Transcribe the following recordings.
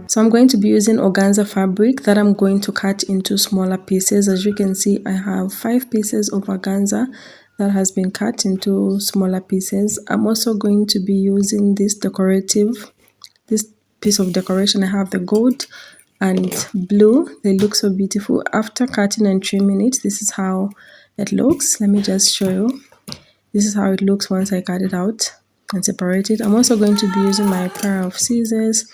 So I'm going to be using organza fabric that I'm going to cut into smaller pieces. As you can see, I have 5 pieces of organza that has been cut into smaller pieces. I'm also going to be using this piece of decoration. I have the gold and blue. They look so beautiful. After cutting and trimming it, this is how it looks. Let me just show you. This is how it looks once I cut it out and separate it. I'm also going to be using my pair of scissors,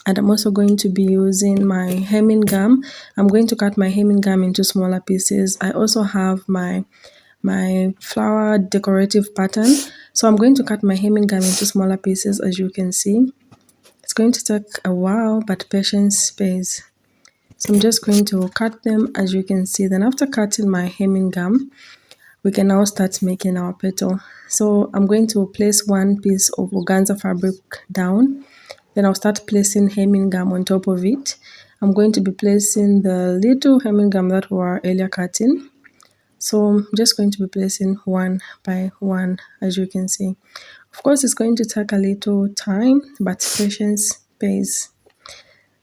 and I'm also going to be using my hemming gum. I'm going to cut my hemming gum into smaller pieces. I also have my flower decorative pattern, so I'm going to cut my hemming gum into smaller pieces. As you can see, it's going to take a while, but patience pays. So I'm just going to cut them, as you can see. Then after cutting my hemming gum, we can now start making our petal. So I'm going to place one piece of organza fabric down. Then I'll start placing hemming gum on top of it. I'm going to be placing the little hemming gum that we were earlier cutting. So I'm just going to be placing one by one, as you can see. Of course, it's going to take a little time, but patience pays.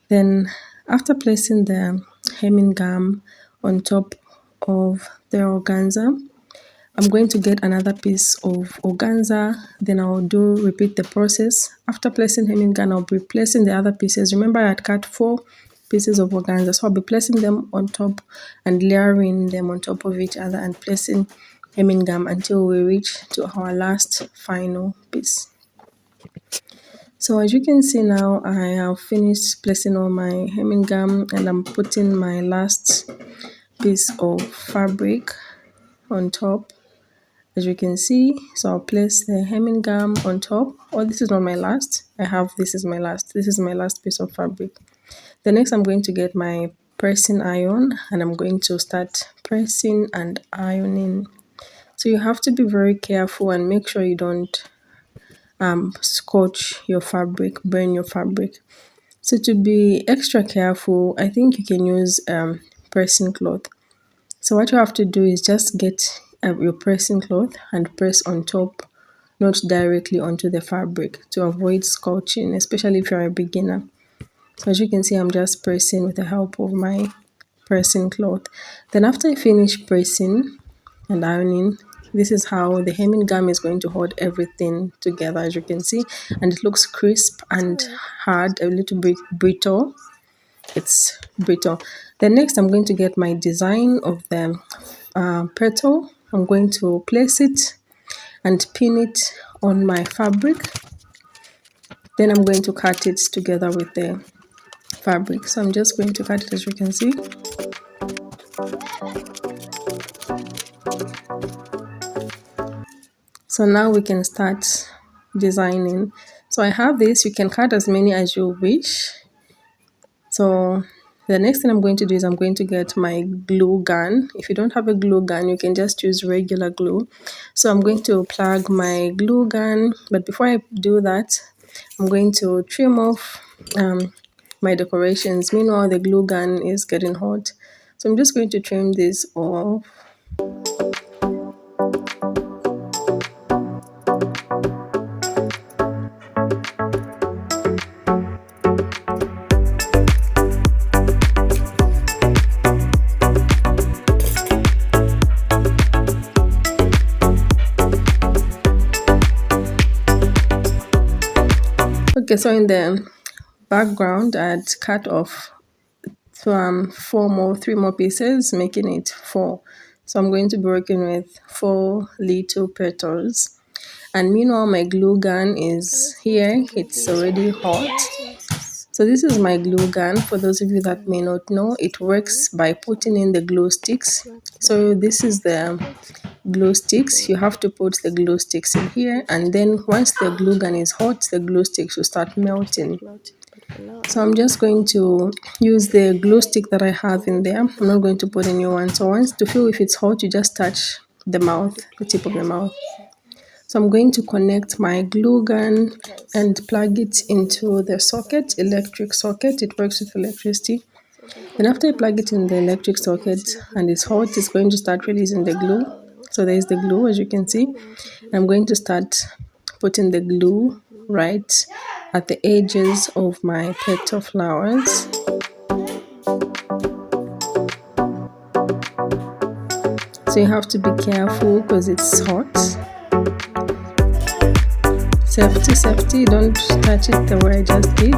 Then after placing the hemming gum on top of the organza, I'm going to get another piece of organza. Then I'll repeat the process. After placing hemming gum, I'll be placing the other pieces. Remember, I had cut 4 pieces of organza, so I'll be placing them on top and layering them on top of each other and placing hemming gum until we reach to our last final piece. So as you can see now, I have finished placing all my hemming gum, and I'm putting my last piece of fabric on top. As you can see, so I'll place the hemming gum on top. Oh, this is not my last. This is my last piece of fabric. The next, I'm going to get my pressing iron, and I'm going to start pressing and ironing. So you have to be very careful and make sure you don't scorch your fabric, burn your fabric. So to be extra careful, I think you can use pressing cloth. So what you have to do is just get your pressing cloth and press on top, not directly onto the fabric, to avoid scorching, especially if you're a beginner. So as you can see, I'm just pressing with the help of my pressing cloth. Then after I finish pressing and ironing, this is how the hemming gum is going to hold everything together, as you can see, and it looks crisp and hard, a little bit brittle. It's brittle. Then next, I'm going to get my design of the petal. I'm going to place it and pin it on my fabric. Then I'm going to cut it together with the fabric. So I'm just going to cut it, as you can see. So now we can start designing. So I have this. You can cut as many as you wish. So the next thing I'm going to do is I'm going to get my glue gun. If you don't have a glue gun, you can just use regular glue. So I'm going to plug my glue gun, but before I do that, I'm going to trim off my decorations. Meanwhile, the glue gun is getting hot. So I'm just going to trim this off. Okay, so in the background, I had cut off 3 more pieces, making it 4. So I'm going to be working with 4 little petals. And meanwhile, my glue gun is here. It's already hot. So this is my glue gun. For those of you that may not know, it works by putting in the glue sticks. So this is the glue sticks. You have to put the glue sticks in here, and then once the glue gun is hot, the glue sticks will start melting. So I'm just going to use the glue stick that I have in there. I'm not going to put a new one. So once to feel if it's hot, you just touch the mouth, the tip of the mouth. So I'm going to connect my glue gun and plug it into the socket, electric socket. It works with electricity. Then after I plug it in the electric socket and it's hot, it's going to start releasing the glue. So there's the glue, as you can see. I'm going to start putting the glue right at the edges of my petal flowers. So you have to be careful because it's hot. Safety, safety, don't touch it the way I just did.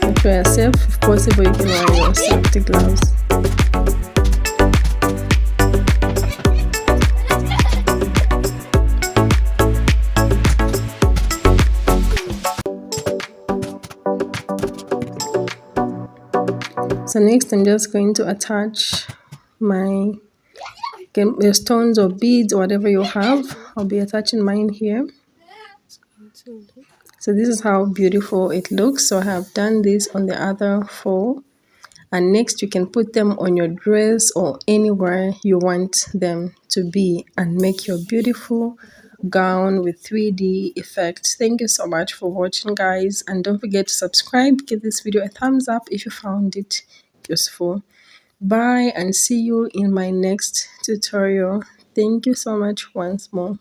Make sure you're safe. If possible, you can wear your safety gloves. So next I'm just going to attach my stones or beads, whatever you have. I'll be attaching mine here. So this is how beautiful it looks. So I have done this on the other 4, and next you can put them on your dress or anywhere you want them to be and make your beautiful gown with 3D effect. Thank you so much for watching, guys, and don't forget to subscribe. Give this video a thumbs up if you found it useful. Bye, and see you in my next tutorial. Thank you so much once more.